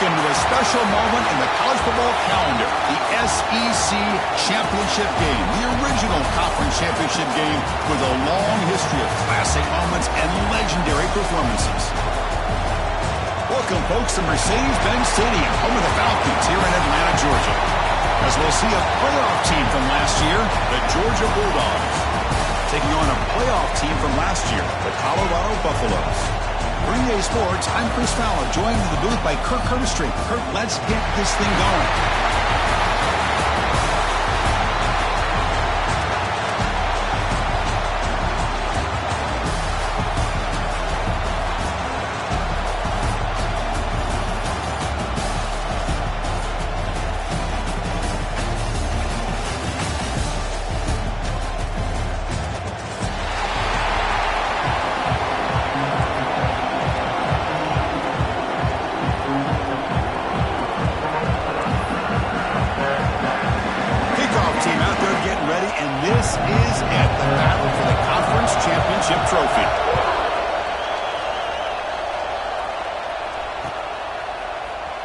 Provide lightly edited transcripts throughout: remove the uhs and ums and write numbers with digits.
Welcome to a special moment in the college football calendar, the SEC Championship Game, the original conference championship game with a long history of classic moments and legendary performances. Welcome, folks, to Mercedes-Benz Stadium, home of the Falcons here in Atlanta, Georgia. As we'll see a playoff team from last year, the Georgia Bulldogs, taking on a playoff team from last year, the Colorado Buffaloes. For EA Sports, I'm Chris Fowler, joined in the booth by Kirk Herbstreit. Kirk, let's get this thing going.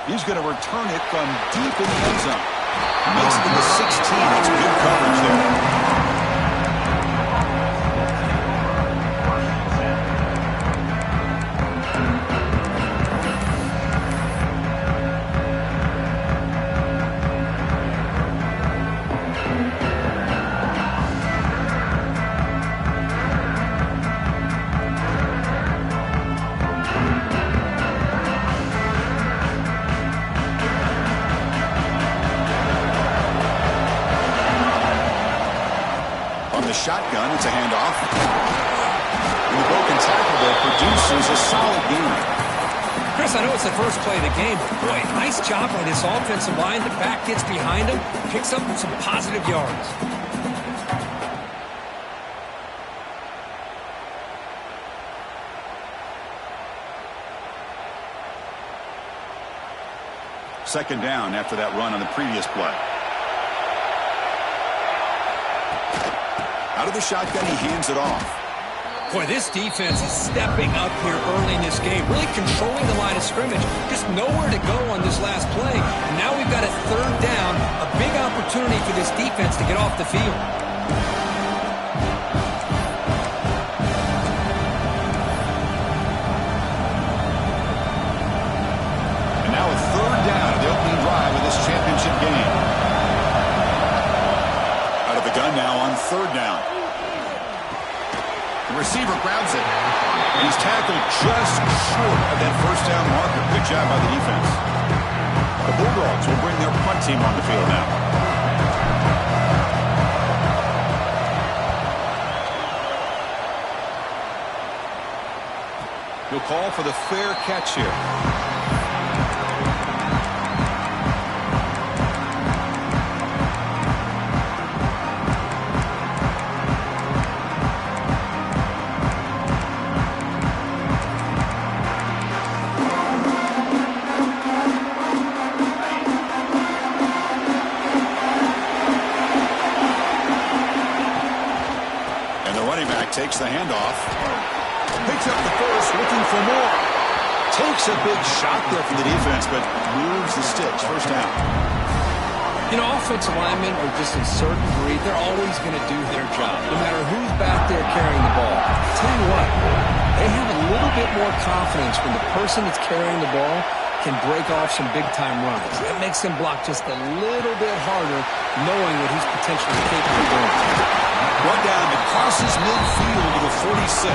He's going to return it from deep in the end zone. Makes it to the 16. That's good coverage there. Shotgun, it's a handoff. And the broken tackle there produces a solid gain. Chris, I know it's the first play of the game, but boy, nice job by this offensive line. The back gets behind him, picks up some positive yards. Second down after that run on the previous play. Out of the shotgun, he hands it off. Boy, this defense is stepping up here early in this game, really controlling the line of scrimmage. Just nowhere to go on this last play. And now we've got a third down, a big opportunity for this defense to get off the field. And now a third down in the opening drive of this championship game. Out of the gun now on third down. The receiver grabs it, and he's tackled just short of that first down marker. Good job by the defense. The Bulldogs will bring their punt team on the field now. He'll call for the fair catch here. Takes the handoff. Picks up the first, looking for more. Takes a big shot there from the defense, but moves the sticks. First down. You know, offensive linemen are just a certain breed. They're always going to do their job, no matter who's back there carrying the ball. I'll tell you what, they have a little bit more confidence when the person that's carrying the ball can break off some big-time runs. That makes them block just a little bit harder, knowing what he's potentially capable of doing. Brought down to crosses midfield to the 46.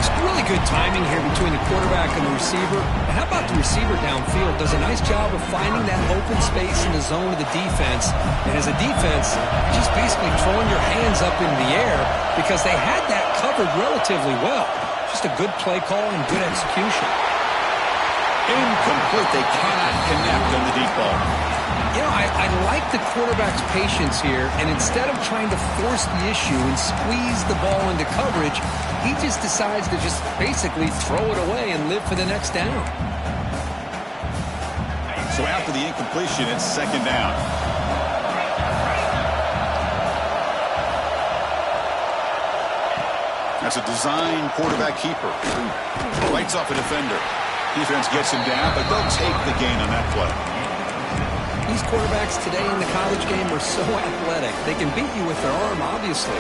It's really good timing here between the quarterback and the receiver. And how about the receiver downfield? Does a nice job of finding that open space in the zone of the defense. And as a defense, you're just basically throwing your hands up in the air because they had that covered relatively well. Just a good play call and good execution. Incomplete. They cannot connect on the deep ball. You know, I like the quarterback's patience here, and instead of trying to force the issue and squeeze the ball into coverage, he just decides to just basically throw it away and live for the next down. So after the incompletion, it's second down. That's a design quarterback keeper. Lights off a defender. Defense gets him down, but they'll take the gain on that play. These quarterbacks today in the college game are so athletic. They can beat you with their arm, obviously.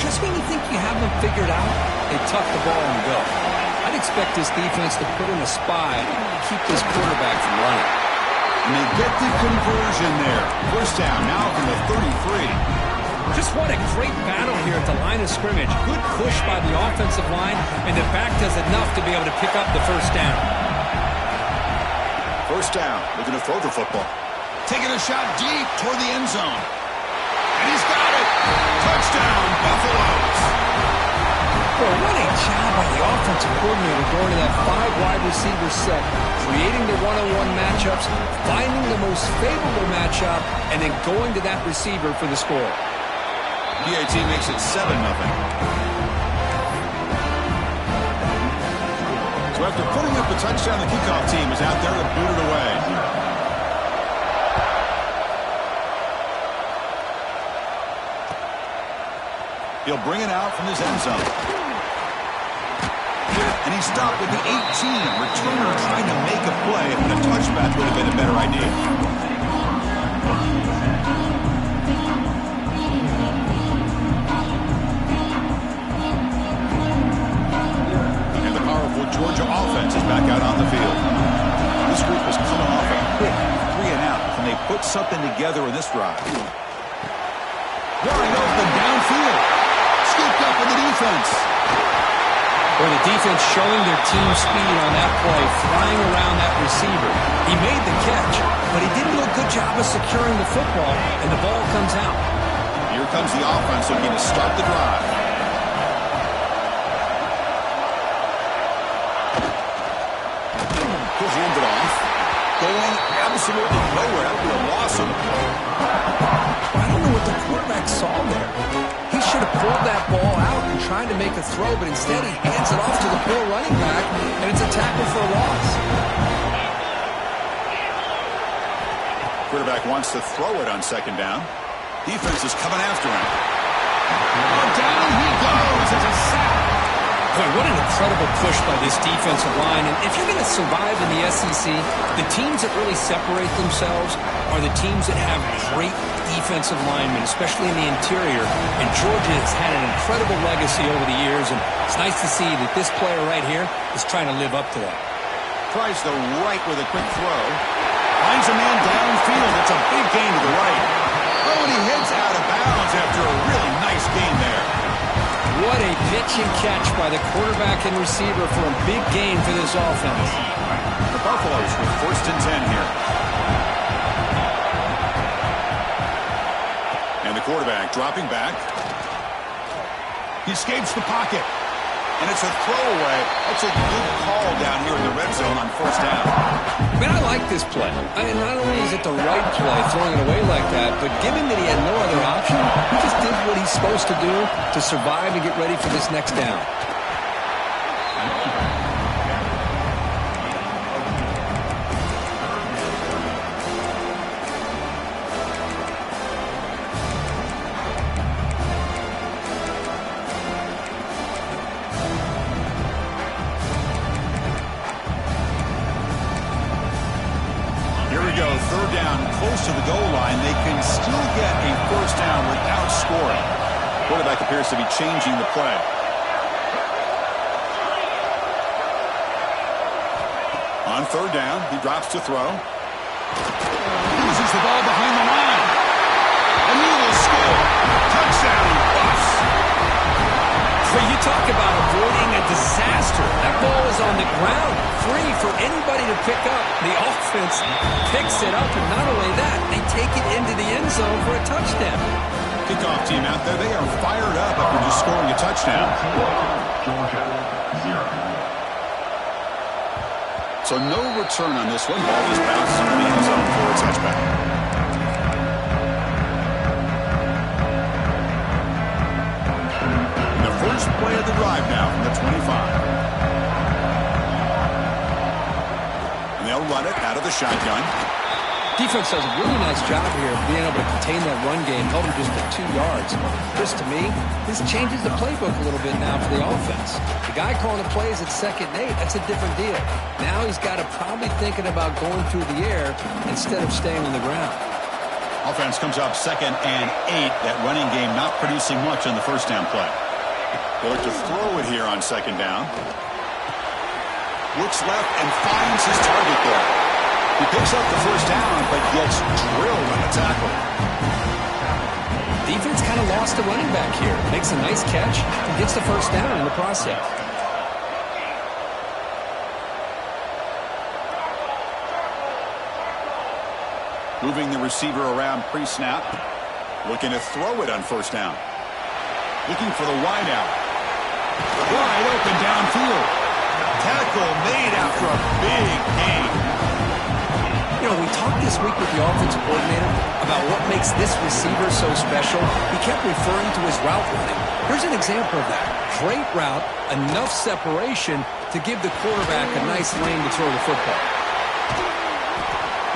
Just when you think you have them figured out, they tuck the ball and go. I'd expect this defense to put in a spy to keep this quarterback from running. And they get the conversion there. First down now from the 33. Just what a great battle here at the line of scrimmage. Good push by the offensive line, and the back does enough to be able to pick up the first down. First down, looking to throw the football. Taking a shot deep toward the end zone. And he's got it. Touchdown, Buffaloes. Well, what a job by the offensive coordinator going to that 5-wide receiver set, creating the one-on-one matchups, finding the most favorable matchup, and then going to that receiver for the score. PAT makes it 7-0. So after putting up the touchdown, the kickoff team is out there to boot it away. He'll bring it out from his end zone. And he stopped with the 18. Returner trying to make a play, and a touchback would have been a better idea. And the powerful Georgia offense is back out on the field. This group was coming off a quick 3-and-out. Can they put something together in this drive? Wide open downfield. Scooped up in the defense. Well, the defense showing their team speed on that play, flying around that receiver. He made the catch, but he didn't do a good job of securing the football, and the ball comes out. Here comes the offense looking to start the drive. He'll hand it off. Going absolutely nowhere. That'll be a loss on the play. I don't know what the quarterback saw there. He should have pulled that ball out and tried to make a throw, but instead he hands it off to the poor running back, and it's a tackle for a loss. Quarterback wants to throw it on second down. Defense is coming after him. Oh, down he goes. It's a sack. Boy, what an incredible push by this defensive line. And if you're going to survive in the SEC, the teams that really separate themselves are the teams that have great defensive linemen, especially in the interior. And Georgia has had an incredible legacy over the years, and it's nice to see that this player right here is trying to live up to that. Tries the right with a quick throw. Finds a man downfield. It's a big gain to the right. Oh, and he heads out of bounds after a really nice gain there. What a pitch and catch by the quarterback and receiver for a big gain for this offense. The Buffaloes with first and 10 here. And the quarterback dropping back. He escapes the pocket. And it's a throwaway. That's a good call down here in the red zone on first down. Man, I like this play. Not only is it the right play, throwing it away like that, but given that he had no other option, he just did what he's supposed to do to survive and get ready for this next down. Third down, close to the goal line. They can still get a first down without scoring. Quarterback appears to be changing the play. On third down, he drops to throw. Loses the ball behind the line. And he will score. Touchdown, Buffs. So you talk about avoiding a disaster. That ball is on the ground, free for anybody to pick up. The offense picks it up, and not only that, they take it into the end zone for a touchdown. Kickoff team out there, they are fired up after just scoring a touchdown. Georgia, 0. So no return on this one. Ball just bounces into the end zone for a touchback. The first play of the drive now from the 25. And they'll run it out of the shotgun. Defense does a really nice job here of being able to contain that run game, held him just at 2 yards. Chris, to me, this changes the playbook a little bit now for the offense. The guy calling the plays at 2nd and 8, that's a different deal. Now he's got to probably thinking about going through the air instead of staying on the ground. Offense comes up 2nd and 8. That running game not producing much on the first down play. They look to throw it here on 2nd down. Looks left and finds his target there. He picks up the first down, but gets drilled on the tackle. Defense kind of lost the running back here. Makes a nice catch and gets the first down in the process. Moving the receiver around pre-snap. Looking to throw it on first down. Looking for the wide out. Wide open downfield. Tackle made after a big gain. You know, we talked this week with the offensive coordinator about what makes this receiver so special. He kept referring to his route running. Here's an example of that. Great route, enough separation to give the quarterback a nice lane to throw the football.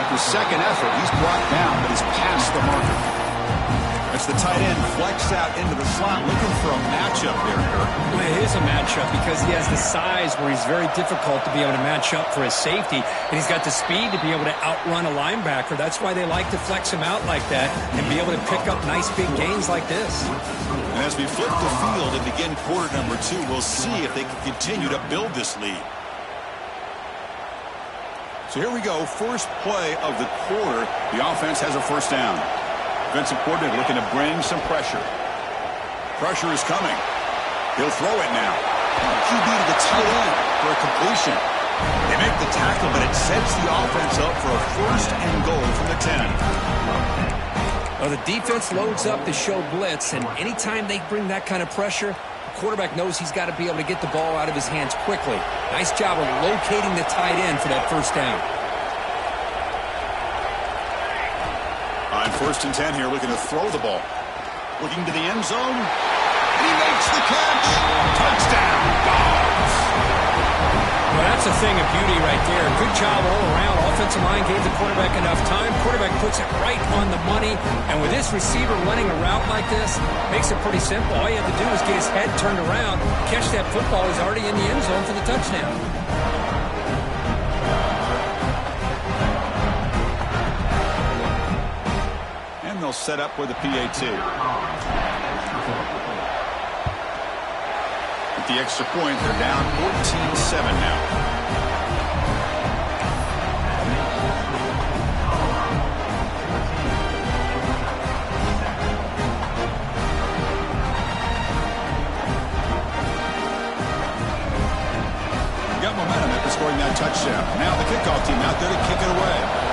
After second effort, he's brought down, but he's past the marker. As the tight end flex out into the slot, looking for a matchup there, Kirk. Well, it is a matchup because he has the size where he's very difficult to be able to match up for his safety, and he's got the speed to be able to outrun a linebacker. That's why they like to flex him out like that and be able to pick up nice big gains like this. And as we flip the field and begin quarter number 2, we'll see if they can continue to build this lead. So here we go, first play of the quarter. The offense has a first down. Defensive coordinator looking to bring some pressure. Pressure is coming. He'll throw it now. QB to the tight end for a completion. They make the tackle, but it sets the offense up for a first and goal from the 10. Well, the defense loads up to show blitz, and anytime they bring that kind of pressure, the quarterback knows he's got to be able to get the ball out of his hands quickly. Nice job of locating the tight end for that first down. On 1st and 10 here, looking to throw the ball. Looking to the end zone. And he makes the catch. Touchdown, Dogs. Well, that's a thing of beauty right there. Good job all around. Offensive line gave the quarterback enough time. Quarterback puts it right on the money. And with this receiver running a route like this, makes it pretty simple. All you have to do is get his head turned around, catch that football. He's already in the end zone for the touchdown. They'll set up with a PAT. With the extra point, they're down 14-7 now. Got momentum after scoring that touchdown. Now the kickoff team out there to kick it away.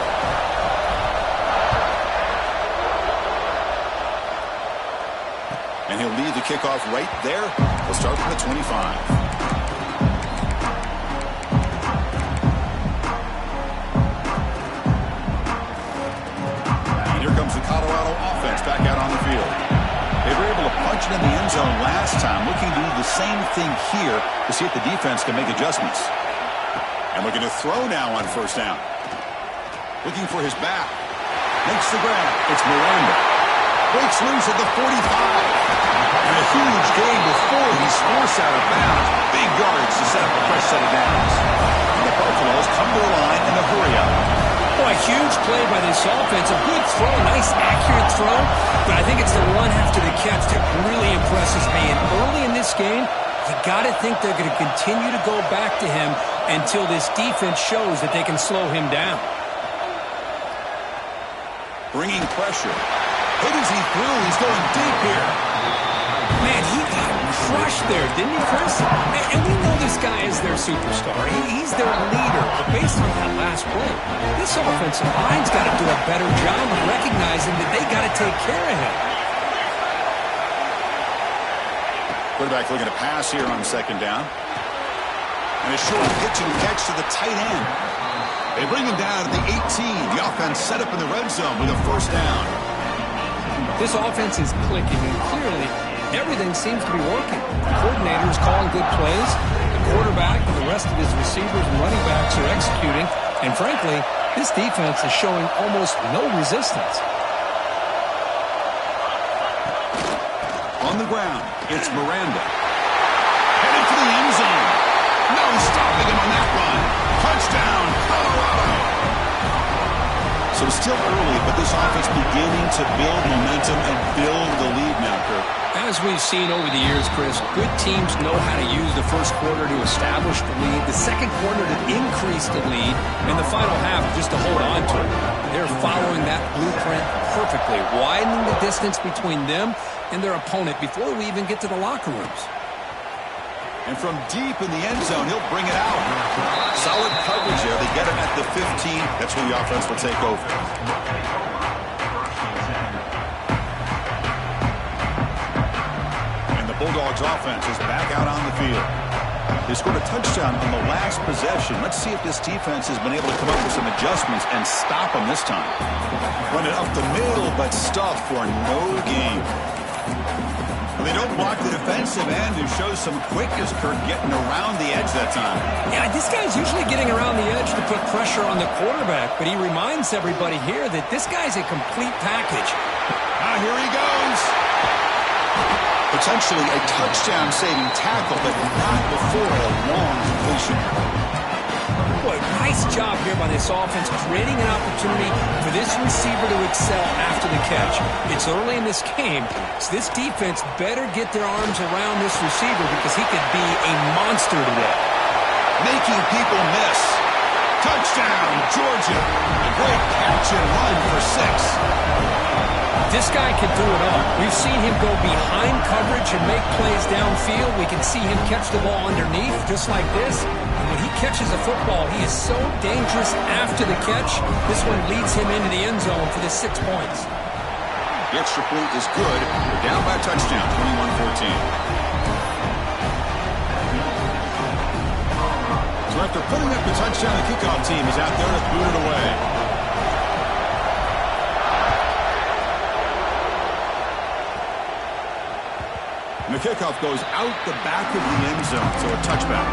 And he'll lead the kickoff right there. He'll start from the 25. And here comes the Colorado offense back out on the field. They were able to punch it in the end zone last time, looking to do the same thing here to see if the defense can make adjustments. And looking to throw now on first down. Looking for his back. Makes the grab. It's Miranda. Breaks loose at the 45. And a huge gain before he's forced out of bounds. Big yards to set up a fresh set of downs. And the Buffaloes come to the line in a hurry-up. Oh, a huge play by this offense. A good throw, a nice accurate throw. But I think it's the run after the catch that really impresses me. And early in this game, you got to think they're going to continue to go back to him until this defense shows that they can slow him down. Bringing pressure. Hit as he threw. He's going deep here. Man, he got crushed there, didn't he, Chris? And we know this guy is their superstar. He's their leader. But based on that last play, this offensive line's got to do a better job of recognizing that they got to take care of him. Quarterback looking to pass here on second down. And a short pitch and catch to the tight end. They bring him down at the 18. The offense set up in the red zone with a first down. This offense is clicking, and clearly everything seems to be working. The coordinator is calling good plays. The quarterback and the rest of his receivers and running backs are executing. And frankly, this defense is showing almost no resistance. On the ground, it's Miranda. Headed for the end zone. No stopping him on that run. Touchdown, Colorado. So still early, but this offense beginning to build momentum and build the lead now, Kirk. As we've seen over the years, Chris, good teams know how to use the first quarter to establish the lead, the second quarter to increase the lead, and the final half just to hold on to it. They're following that blueprint perfectly, widening the distance between them and their opponent before we even get to the locker rooms. And from deep in the end zone, he'll bring it out. Solid coverage there. They get him at the 15. That's where the offense will take over. And the Bulldogs offense is back out on the field. They scored a touchdown on the last possession. Let's see if this defense has been able to come up with some adjustments and stop them this time. Run it up the middle, but stuffed for no gain. They don't block the defensive end, who shows some quickness, Kirk, getting around the edge that time. Yeah, this guy's usually getting around the edge to put pressure on the quarterback, but he reminds everybody here that this guy's a complete package. Here he goes. Potentially a touchdown-saving tackle, but not before a long completion. Boy, nice job here by this offense, creating an opportunity for this receiver to excel after the catch. It's early in this game, so this defense better get their arms around this receiver because he could be a monster today. Making people miss. Touchdown, Georgia. A great catch and run for 6. This guy can do it all. We've seen him go behind coverage and make plays downfield. We can see him catch the ball underneath just like this. And when he catches a football, he is so dangerous after the catch. This one leads him into the end zone for the 6 points. The extra point is good. We're down by a touchdown, 21-14. So after putting up the touchdown, the kickoff team is out there to boot it away. And the kickoff goes out the back of the end zone, so a touchback.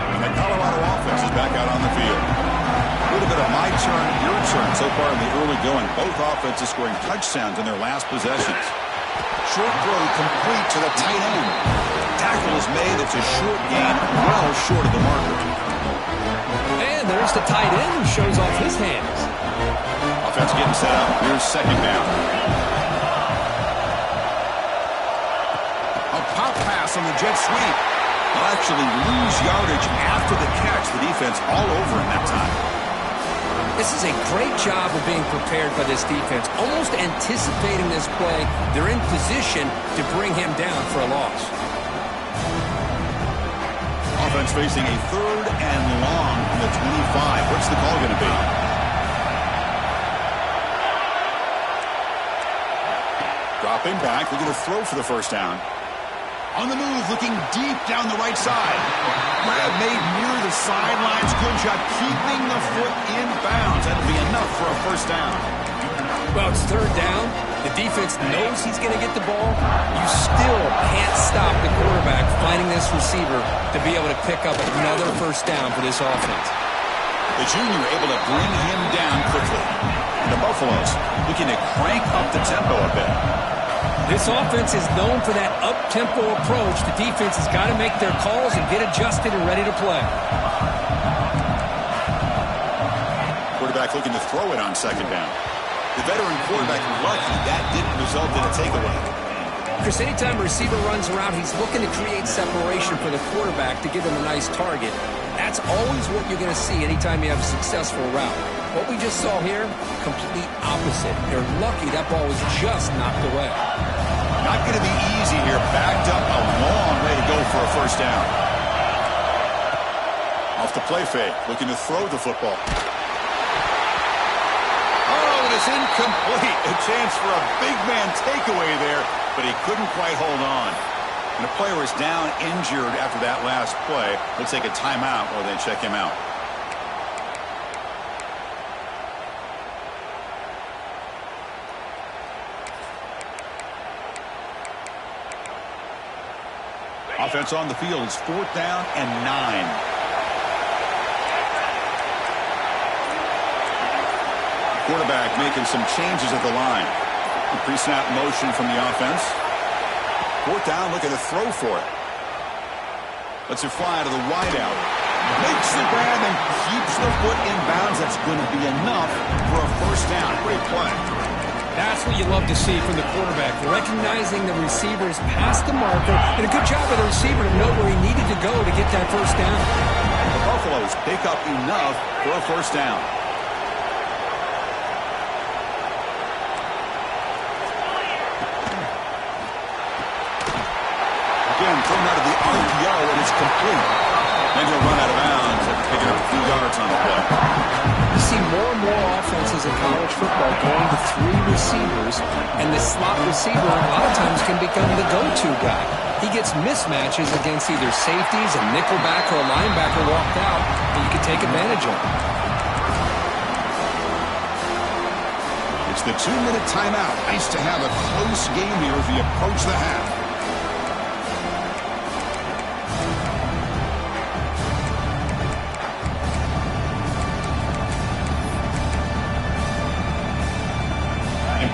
And the Colorado offense is back out on the field. A little bit of my turn, your turn so far in the early going. Both offenses scoring touchdowns in their last possessions. Short throw complete to the tight end. Tackle is made. It's a short gain, well short of the marker. And there's the tight end who shows off his hands. Offense getting set up. Here's second down. A pop pass on the jet sweep. They'll actually lose yardage after the catch. The defense all over him that time. This is a great job of being prepared by this defense. Almost anticipating this play, they're in position to bring him down for a loss. Offense facing a 3rd and long from the 25. What's the call going to be? Dropping back, looking to throw for the first down. On the move, looking deep down the right side. Grab made near the sidelines. Good job keeping the foot in bounds. That'll be enough for a first down. Well, it's 3rd down. The defense knows he's going to get the ball. You still can't stop the quarterback finding this receiver to be able to pick up another first down for this offense. The junior able to bring him down quickly. And the Buffaloes looking to crank up the tempo a bit. This offense is known for that up-tempo approach. The defense has got to make their calls and get adjusted and ready to play. Quarterback looking to throw it on second down. The veteran quarterback lucky that didn't result in a takeaway. Chris, anytime a receiver runs around, he's looking to create separation for the quarterback to give him a nice target. That's always what you're going to see anytime you have a successful route. What we just saw here, complete opposite. They're lucky that ball was just knocked away. Not going to be easy here. Backed up a long way to go for a first down. Off the play fake, looking to throw the football. It's incomplete. A chance for a big man takeaway there, but he couldn't quite hold on. And the player is down injured after that last play. We'll take a timeout while they check him out. Offense on the field is 4th down and 9. Quarterback making some changes at the line. Pre-snap motion from the offense. 4th down, looking to throw for it. Lets it fly to the wideout. Makes the grab and keeps the foot in bounds. That's going to be enough for a first down. Great play. That's what you love to see from the quarterback. Recognizing the receiver's past the marker, and a good job of the receiver to know where he needed to go to get that first down. The Buffaloes pick up enough for a first down. Again, thrown out of the RPO, and it's complete. Then he'll run out of bounds after picking up a few yards on the play. You see more and more offenses in college football going to 3 receivers, and the slot receiver a lot of times can become the go-to guy. He gets mismatches against either safeties, a nickelback, or a linebacker walked out, and you can take advantage of it. It's the 2-minute timeout. Nice to have a close game here as we approach the half.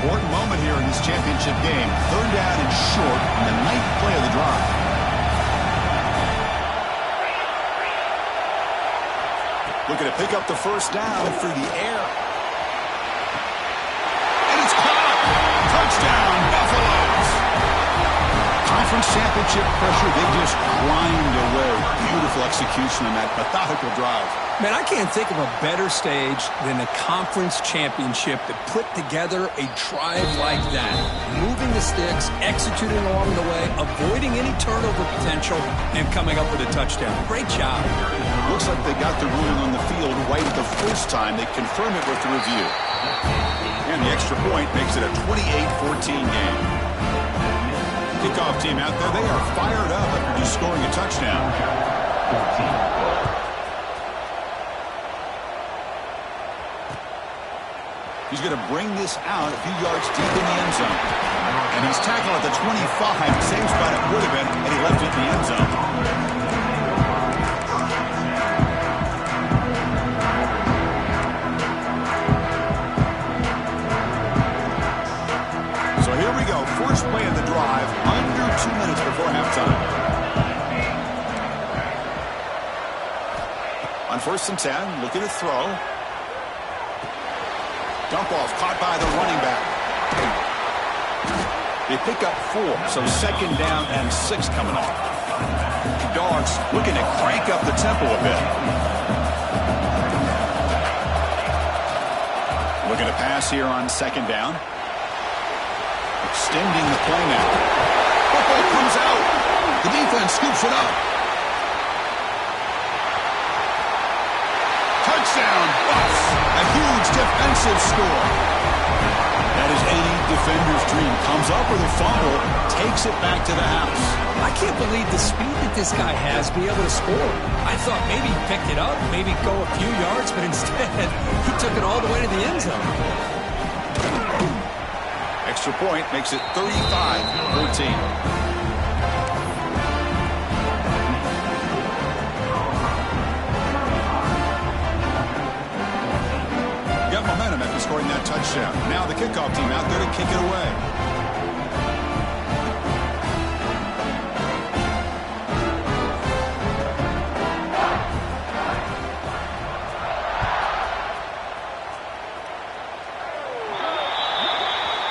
Important moment here in this championship game. 3rd down and short on the 9th play of the drive. Looking to pick up the first down through the air. And it's caught. Touchdown, Buffaloes. Conference championship pressure, they just grind away. Beautiful execution on that methodical drive. Man, I can't think of a better stage than a conference championship to put together a drive like that. Moving the sticks, executing along the way, avoiding any turnover potential, and coming up with a touchdown. Great job. Looks like they got the ruling on the field right the first time. They confirm it with the review. And the extra point makes it a 28-14 game. Kickoff team out there, they are fired up after just scoring a touchdown. He's going to bring this out a few yards deep in the end zone. And he's tackled at the 25, same spot it would have been, and he left it in the end zone. So here we go, first play of the drive, under 2 minutes before halftime. On 1st and 10, looking to throw. Dump off, caught by the running back. They pick up 4, so 2nd down and 6 coming off. Dogs looking to crank up the tempo a bit. Looking to pass here on 2nd down. Extending the play now. Football comes out. The defense scoops it up. Touchdown, Buffs. A huge defensive score. That is any defender's dream. Comes up with a fumble, takes it back to the house. I can't believe the speed that this guy has to be able to score. I thought maybe he picked it up, maybe go a few yards, but instead he took it all the way to the end zone. Extra point makes it 35-14. Momentum after scoring that touchdown. Now the kickoff team out there to kick it away.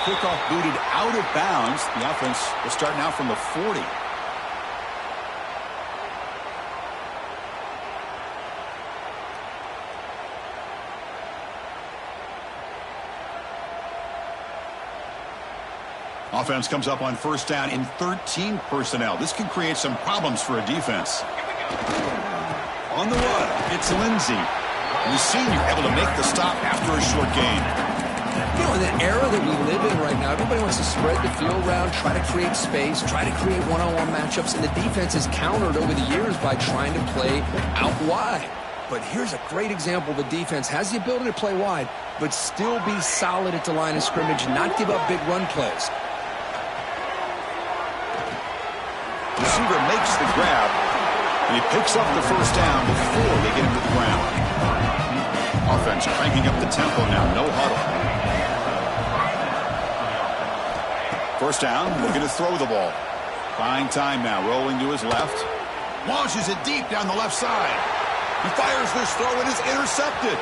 Kickoff booted out of bounds. The offense will start now from the 40. Offense comes up on 1st down in 13 personnel. This can create some problems for a defense. On the run, it's Lindsey. The senior able to make the stop after a short gain. You know, in the era that we live in right now, everybody wants to spread the field around, try to create space, try to create one-on-one matchups, and the defense is countered over the years by trying to play out wide. But here's a great example of a defense has the ability to play wide, but still be solid at the line of scrimmage, not give up big run plays. receiver makes the grab, and he picks up the first down before they get him to the ground. Offense cranking up the tempo now. No huddle. First down, looking to throw the ball. Buying time now, rolling to his left. Launches it deep down the left side. He fires this throw and is intercepted.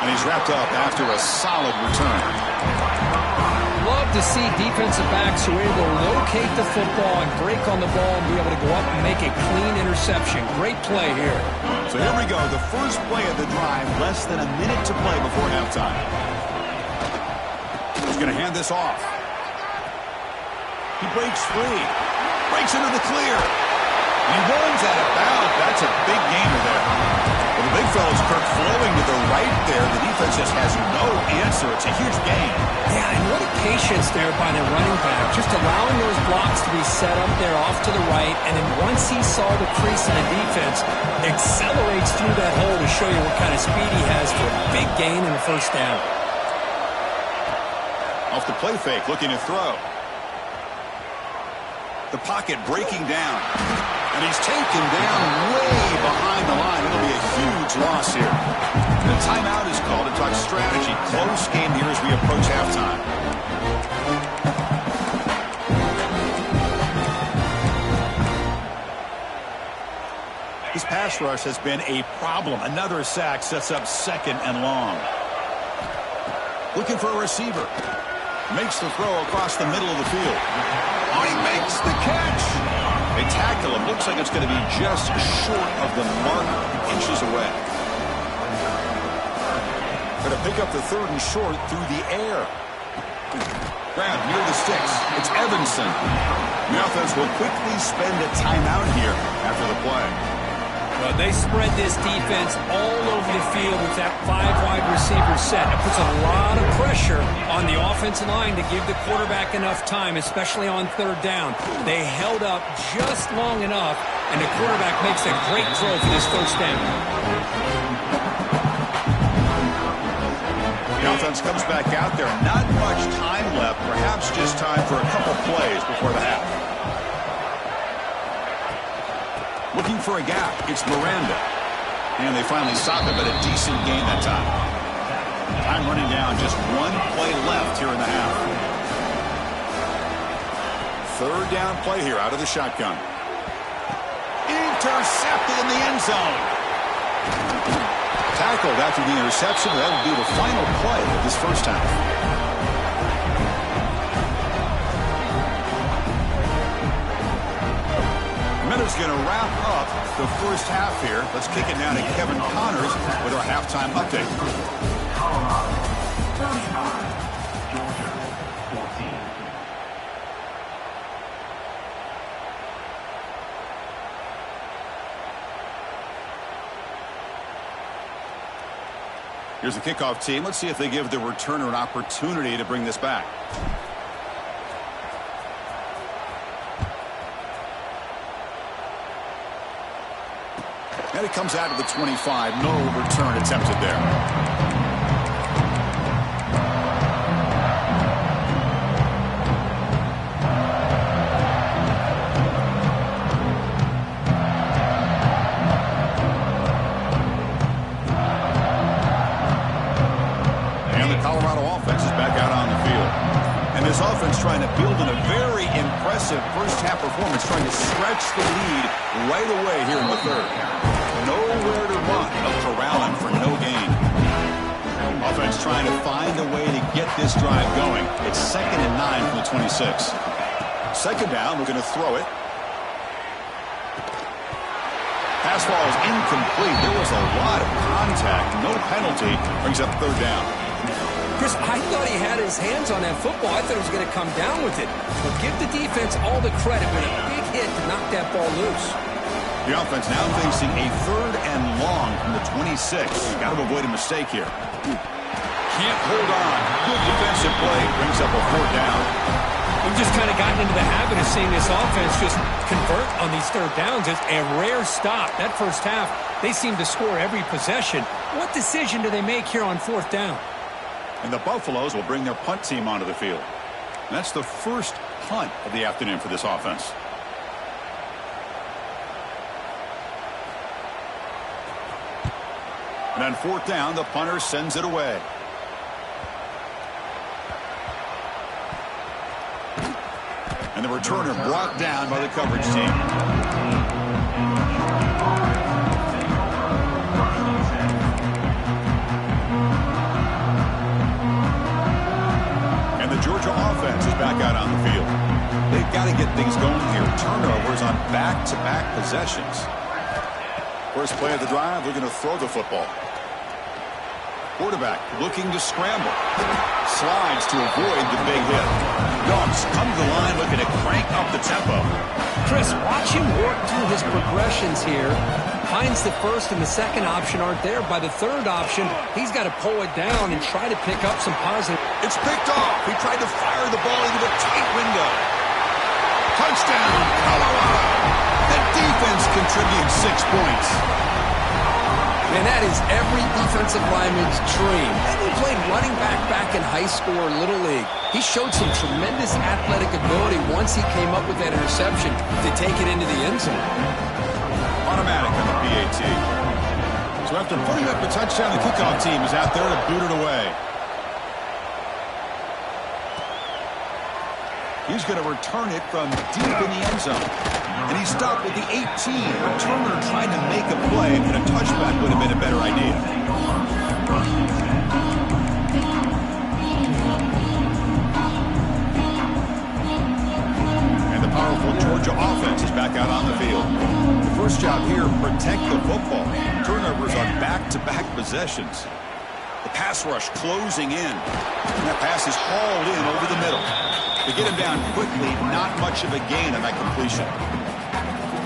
And he's wrapped up after a solid return. Love to see defensive backs who are able to locate the football and break on the ball and be able to go up and make a clean interception. Great play here. So here we go, the first play of the drive, less than a minute to play before halftime. He's going to hand this off. He breaks free. Breaks into the clear. He runs out of bounds. That's a big gainer there. Well, the big fella's Kirk flowing to the right there. The defense just has no answer. It's a huge gain. Yeah, and what a patience there by the running back. Just allowing those blocks to be set up there off to the right. And then once he saw the crease in the defense, accelerates through that hole to show you what kind of speed he has for a big gain in the first down. Off the play fake, looking to throw. The pocket breaking down. And he's taken down way behind the line. It'll be a huge loss here. The timeout is called to talk strategy. Close game here as we approach halftime. This pass rush has been a problem. Another sack sets up second and long. Looking for a receiver. Makes the throw across the middle of the field. Oh, he makes the catch. They tackle him. Looks like it's going to be just short of the mark, inches away. Going to pick up the third and short through the air. Grab near the sticks. It's Evanson. The offense will quickly spend a timeout here after the play. Well, they spread this defense all over the field with that 5-wide receiver set. It puts a lot of pressure on the offensive line to give the quarterback enough time, especially on third down. They held up just long enough, and the quarterback makes a great throw for this first down. The offense comes back out there. Not much time left. Perhaps just time for a couple plays before the half. Looking for a gap. It's Miranda. And they finally stop him, but a decent gain that time. Time running down. Just one play left here in the half. Third down play here out of the shotgun. Intercepted in the end zone. Tackled after the interception. That will be the final play of this first half. Miller's going to wrap up the first half here. Let's kick it down to Kevin Connors with our halftime update. Colorado 35, Georgia 14. Here's the kickoff team. Let's see if they give the returner an opportunity to bring this back. And it comes out of the 25. No return attempted there. And the Colorado offense is back out on the field. And this offense trying to build in a very impressive first half performance, trying to stretch the lead right away here in the third. Nowhere to run, but corralling for no gain. Offense trying to find a way to get this drive going. It's 2nd and 9 from the 26. Second down, we're going to throw it. Pass ball is incomplete. There was a lot of contact. No penalty. Brings up third down. Chris, I thought he had his hands on that football. I thought he was going to come down with it. But give the defense all the credit with a big hit to knock that ball loose. The offense now facing a third and long from the 26. Got to avoid a mistake here. Can't hold on. Good defensive play. Brings up a fourth down. We've just kind of gotten into the habit of seeing this offense just convert on these third downs. It's a rare stop. That first half, they seem to score every possession. What decision do they make here on fourth down? And the Buffaloes will bring their punt team onto the field. And that's the first punt of the afternoon for this offense. And on fourth down, the punter sends it away. And the returner brought down by the coverage team. And the Georgia offense is back out on the field. They've got to get things going here. Turnovers on back-to-back possessions. First play of the drive, they're going to throw the football. Quarterback looking to scramble. Slides to avoid the big hit. Dogs come to the line looking to crank up the tempo. Chris, watch him work through his progressions here. Finds the first and the second option aren't there. By the third option, he's got to pull it down and try to pick up some positive. It's picked off. He tried to fire the ball into a tight window. Touchdown, Colorado. The defense contributes 6 points. And that is every defensive lineman's dream. And he played running back in high school or Little League. He showed some tremendous athletic ability once he came up with that interception to take it into the end zone. Automatic on the PAT. So after putting up a touchdown, the kickoff team is out there to boot it away. He's going to return it from deep in the end zone. And he stopped with the 18. Returner trying to make a play, and a touchback would have been a better idea. And the powerful Georgia offense is back out on the field. The first job here, protect the football. Turnovers on back-to-back possessions. The pass rush closing in. And that pass is hauled in over the middle. To get him down quickly, not much of a gain on that completion.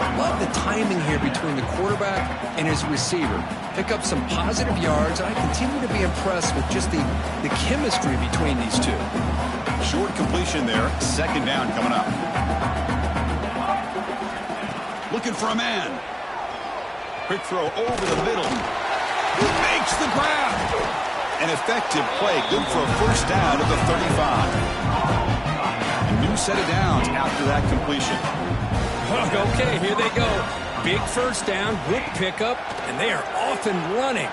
I love the timing here between the quarterback and his receiver. Pick up some positive yards, and I continue to be impressed with just the chemistry between these two. Short completion there. Second down coming up. Looking for a man. Quick throw over the middle. He makes the grab. An effective play. Good for a first down at the 35. New set of downs after that completion. Okay, here they go. Big first down, good pickup, and they are off and running.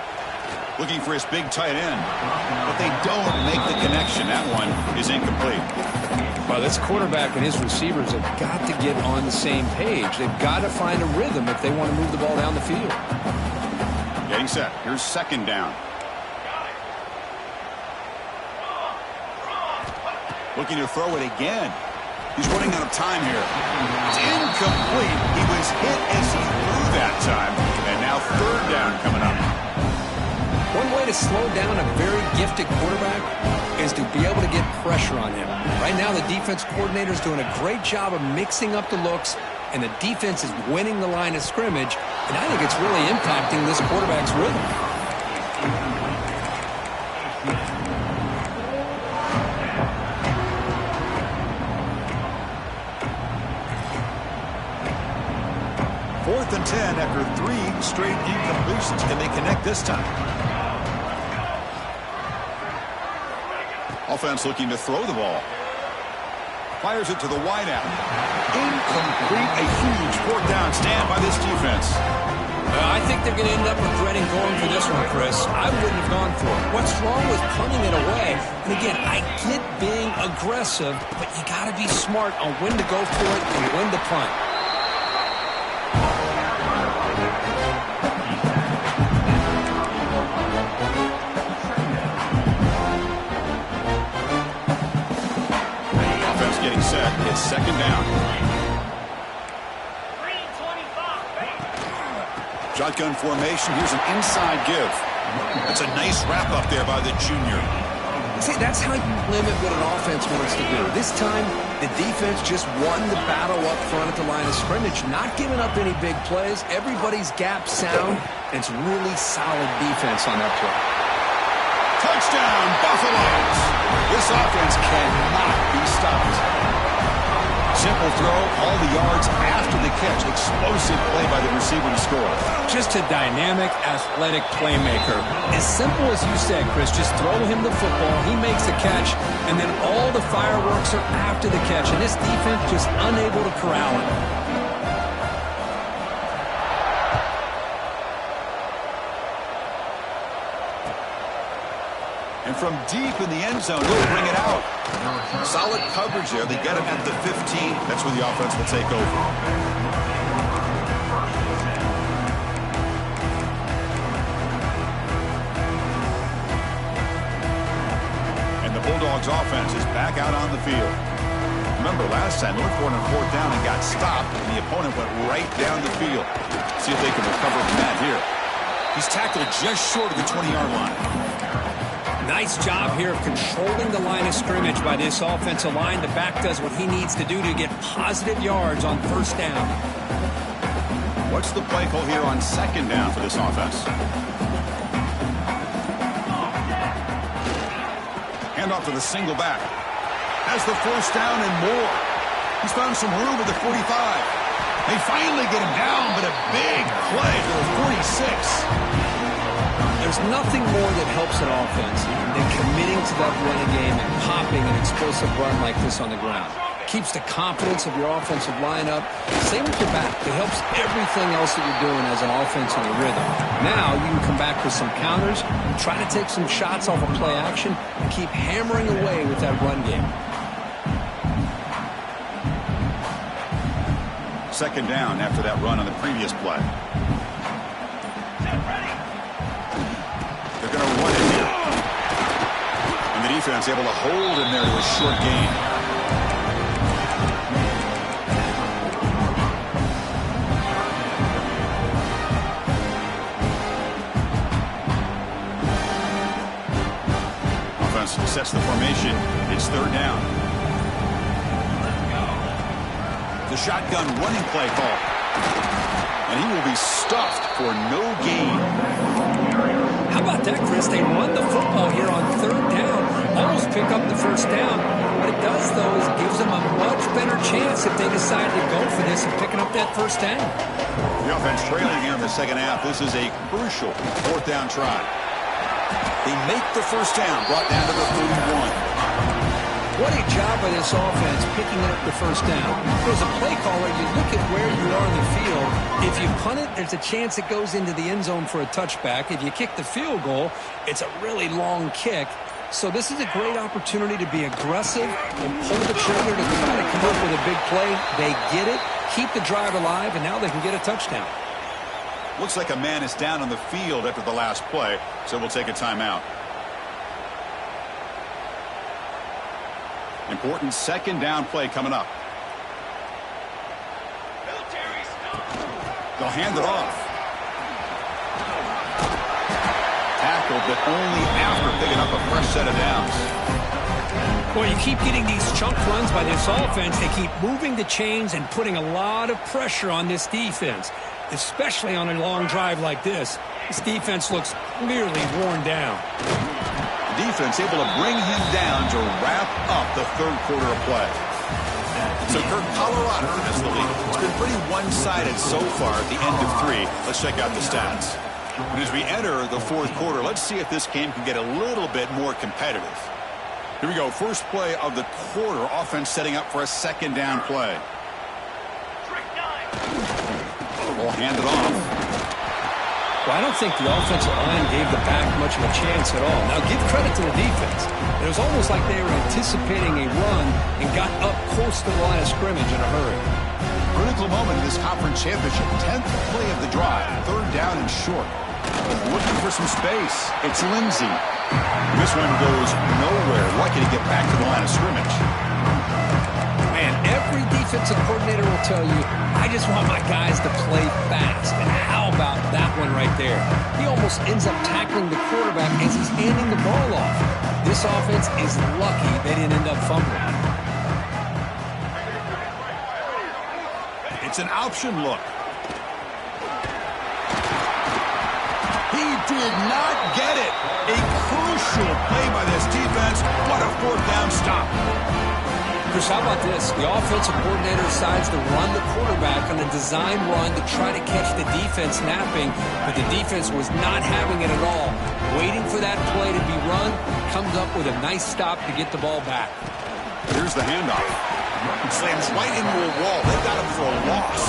Looking for his big tight end, but they don't make the connection. That one is incomplete. Well, this quarterback and his receivers have got to get on the same page. They've got to find a rhythm if they want to move the ball down the field. Getting set. Here's second down. Looking to throw it again. He's running out of time here. It's incomplete. He was hit as he threw that time. And now third down coming up. One way to slow down a very gifted quarterback is to be able to get pressure on him. Right now, the defense coordinator is doing a great job of mixing up the looks, and the defense is winning the line of scrimmage. And I think it's really impacting this quarterback's rhythm. Fourth and 10 after 3 straight incompletions. Can they connect this time? Offense looking to throw the ball. Fires it to the wideout. Incomplete. A huge fourth down stand by this defense. I think they're going to end up regretting going for this one, Chris. I wouldn't have gone for it. What's wrong with punting it away? And again, I get being aggressive, but you got to be smart on when to go for it and when to punt. Getting set. It's second down. Shotgun formation. Here's an inside give. That's a nice wrap up there by the junior. See, that's how you limit what an offense wants to do. This time, the defense just won the battle up front at the line of scrimmage, not giving up any big plays. Everybody's gap sound, and it's really solid defense on that play. Touchdown, Buffaloes! This offense cannot be stopped. Simple throw, all the yards after the catch. Explosive play by the receiver to score. Just a dynamic, athletic playmaker. As simple as you said, Chris, just throw him the football, he makes the catch, and then all the fireworks are after the catch. And this defense just unable to corral him. And from deep in the end zone, he'll bring it out. Solid coverage there. They get him at the 15. That's where the offense will take over. And the Bulldogs offense is back out on the field. Remember, last time, they were on 4th down and got stopped, and the opponent went right down the field. See if they can recover from that here. He's tackled just short of the 20-yard line. Nice job here of controlling the line of scrimmage by this offensive line. The back does what he needs to do to get positive yards on 1st down. What's the play call here on 2nd down for this offense? Hand off to the single back. Has the 1st down and more. He's found some room at the 45. They finally get him down, but a big play to the 46. There's nothing more that helps an offense than committing to that running game and popping an explosive run like this on the ground. Keeps the confidence of your offensive line up. Same with your back. It helps everything else that you're doing as an offense on your rhythm. Now you can come back with some counters, try to take some shots off of play action, and keep hammering away with that run game. 2nd down after that run on the previous play. They're going to run it here. And the defense able to hold him there to a short gain. Offense sets the formation. It's 3rd down. The shotgun running play call. And he will be stuffed for no gain. How about that, Chris? They run the football here on 3rd down. Almost pick up the 1st down. What it does, though, is gives them a much better chance if they decide to go for this and picking up that 1st down. The offense trailing here in the 2nd half. This is a crucial 4th down try. They make the 1st down, brought down to the 31. What a job by this offense picking up the 1st down. As a play caller, you look at where you are in the field. If you punt it, there's a chance it goes into the end zone for a touchback. If you kick the field goal, it's a really long kick. So this is a great opportunity to be aggressive and pull the trigger to try to come up with a big play. They get it, keep the drive alive, and now they can get a touchdown. Looks like a man is down on the field after the last play, so we'll take a timeout. Important 2nd down play coming up. They'll hand it off. Tackled, but only after picking up a fresh set of downs. Well, you keep getting these chunk runs by this offense. They keep moving the chains and putting a lot of pressure on this defense, especially on a long drive like this. This defense looks clearly worn down. Defense able to bring him down to wrap up the 3rd quarter of play. So, Kirk, Colorado has the lead. It's been pretty one-sided so far at the end of 3. Let's check out the stats. And as we enter the 4th quarter, let's see if this game can get a little bit more competitive. Here we go. First play of the quarter. Offense setting up for a 2nd down play. We'll hand it off. Well, I don't think the offensive line gave the back much of a chance at all. Now, give credit to the defense. It was almost like they were anticipating a run and got up close to the line of scrimmage in a hurry. Critical moment in this conference championship. 10th play of the drive. 3rd down and short. Looking for some space. It's Lindsey. This one goes nowhere. Lucky to get back to the line of scrimmage. Man, every defensive coordinator will tell you, I just want my guys to play fast. And how about that one right there? He almost ends up tackling the quarterback as he's handing the ball off. This offense is lucky they didn't end up fumbling. It's an option look. He did not get it. A crucial play by this defense. What a 4th down stop. Chris, how about this? The offensive coordinator decides to run the quarterback on a design run to try to catch the defense napping, but the defense was not having it at all. Waiting for that play to be run, comes up with a nice stop to get the ball back. Here's the handoff. It slams right into a wall. They got him for a loss.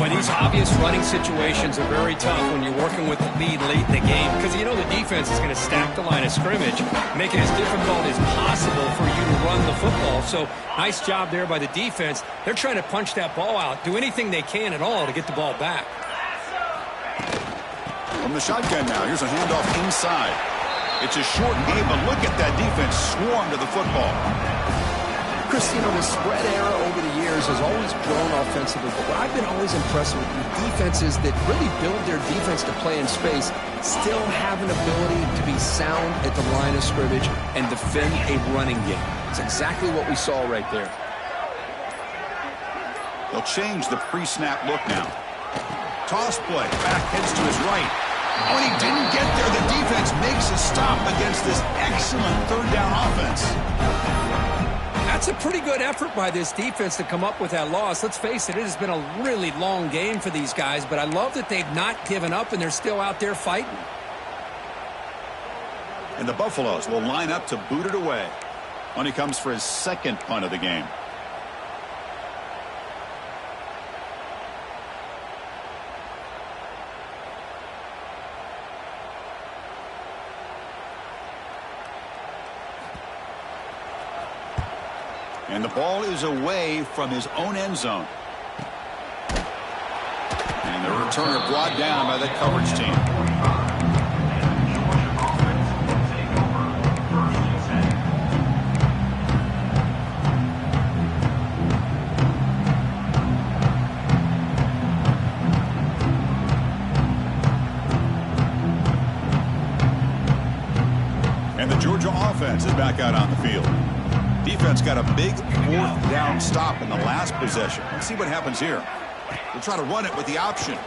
Well, these obvious running situations are very tough when you're working with the lead late in the game because you know the defense is going to stack the line of scrimmage, make it as difficult as possible for you to run the football. So nice job there by the defense. They're trying to punch that ball out, do anything they can at all to get the ball back. From the shotgun now, here's a handoff inside. It's a short game, but look at that defense swarm to the football. Chris, you know, the spread era over the years has always grown offensively, but what I've been always impressed with defenses that really build their defense to play in space still have an ability to be sound at the line of scrimmage and defend a running game. It's exactly what we saw right there. They'll change the pre-snap look now. Toss play, back heads to his right. Oh, and he didn't get there. The defense makes a stop against this excellent third down offense. That's a pretty good effort by this defense to come up with that loss. Let's face it, it has been a really long game for these guys, but I love that they've not given up and they're still out there fighting. And the Buffaloes will line up to boot it away. On he comes for his second punt of the game. And the ball is away from his own end zone. And the returner brought down by the coverage team. And the Georgia offense is back out on the field. Defense got a big fourth down stop in the last possession. Let's see what happens here. They'll try to run it with the option.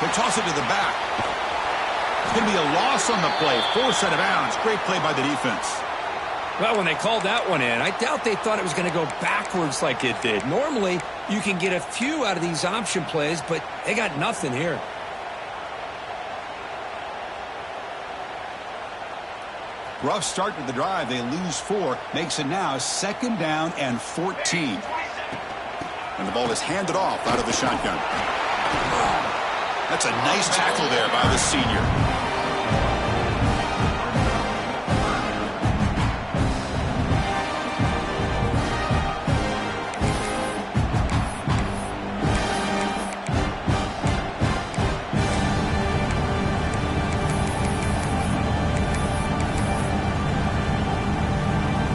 They'll toss it to the back. It's going to be a loss on the play. Forced out of bounds. Great play by the defense. Well, when they called that one in, I doubt they thought it was going to go backwards like it did. Normally, you can get a few out of these option plays, but they got nothing here. Rough start to the drive. They lose 4. Makes it now 2nd down and 14. And the ball is handed off out of the shotgun. That's a nice tackle there by the senior.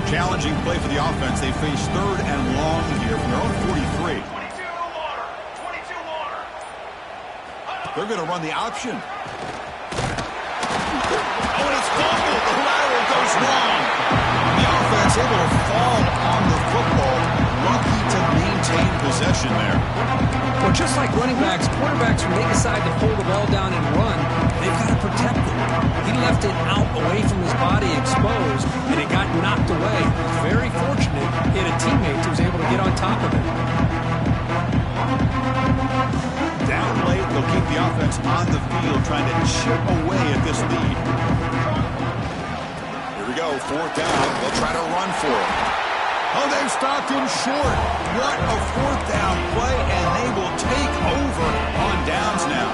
Challenging play for the offense. They face 3rd and long here from their own 43. 22 water. They're going to run the option. Oh, and it's fumbled. The lateral goes wrong. The offense able to fall on the football. Lucky to maintain possession there. Well, just like running backs, quarterbacks, when they decide to pull the ball down and run, they've got to protect it. He left it out away from his body exposed, and it got knocked away. He was very fortunate he had a teammate who was able to get on top of it. Down late, they'll keep the offense on the field, trying to chip away at this lead. Here we go, 4th down. They'll try to run for it. Oh, they've stopped him short. What a 4th down play, and they will take over on downs now.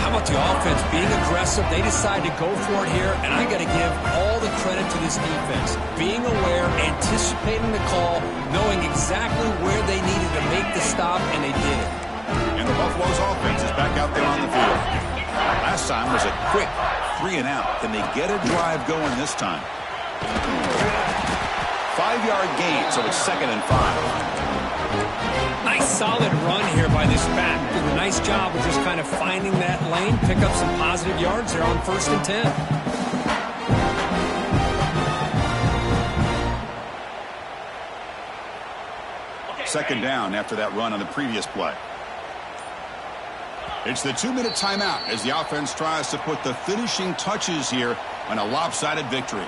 How about the offense being aggressive? They decide to go for it here, and I got to give all the credit to this defense. Being aware, anticipating the call, knowing exactly where they needed to make the stop, and they did it. And the Buffalo's offense is back out there on the field. Last time was a quick 3 and out. Can they get a drive going this time? 5-yard gain, so it's 2nd and 5. Nice solid run here by this back. Did a nice job of just kind of finding that lane, pick up some positive yards there on 1st and 10. Second down after that run on the previous play. It's the 2-minute timeout as the offense tries to put the finishing touches here on a lopsided victory.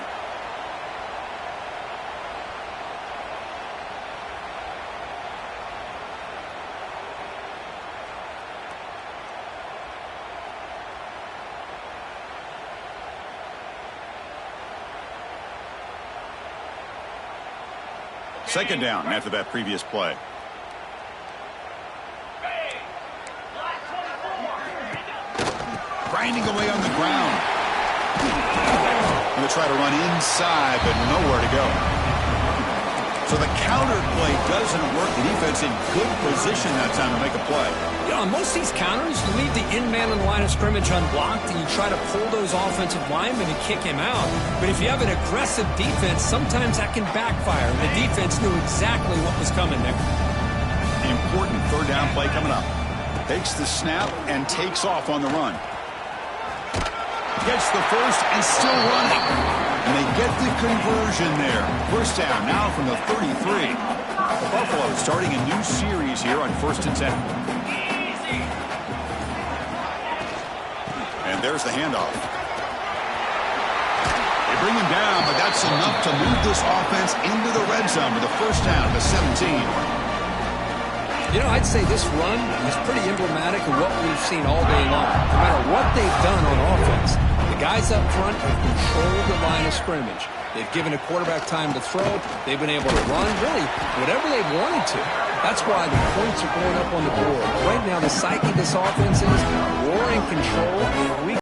Second down after that previous play. grinding away on the ground. Going to try to run inside, but nowhere to go. So the counter play doesn't work. The defense in good position that time to make a play. You know, on most of these counters, you leave the in-man on the line of scrimmage unblocked, and you try to pull those offensive linemen and kick him out. But if you have an aggressive defense, sometimes that can backfire. The defense knew exactly what was coming there. Important third down play coming up. Takes the snap and takes off on the run. Gets the first and still running. And they get the conversion there. First down now from the 33. The Buffalo starting a new series here on 1st and 10. And there's the handoff. They bring him down, but that's enough to move this offense into the red zone with a first down to 17. You know, I'd say this run is pretty emblematic of what we've seen all day long. No matter what they've done on offense, the guys up front have controlled the line of scrimmage. They've given a quarterback time to throw. They've been able to run, really, whatever they've wanted to. That's why the points are going up on the board. Right now, the psyche of this offense is war in control, and we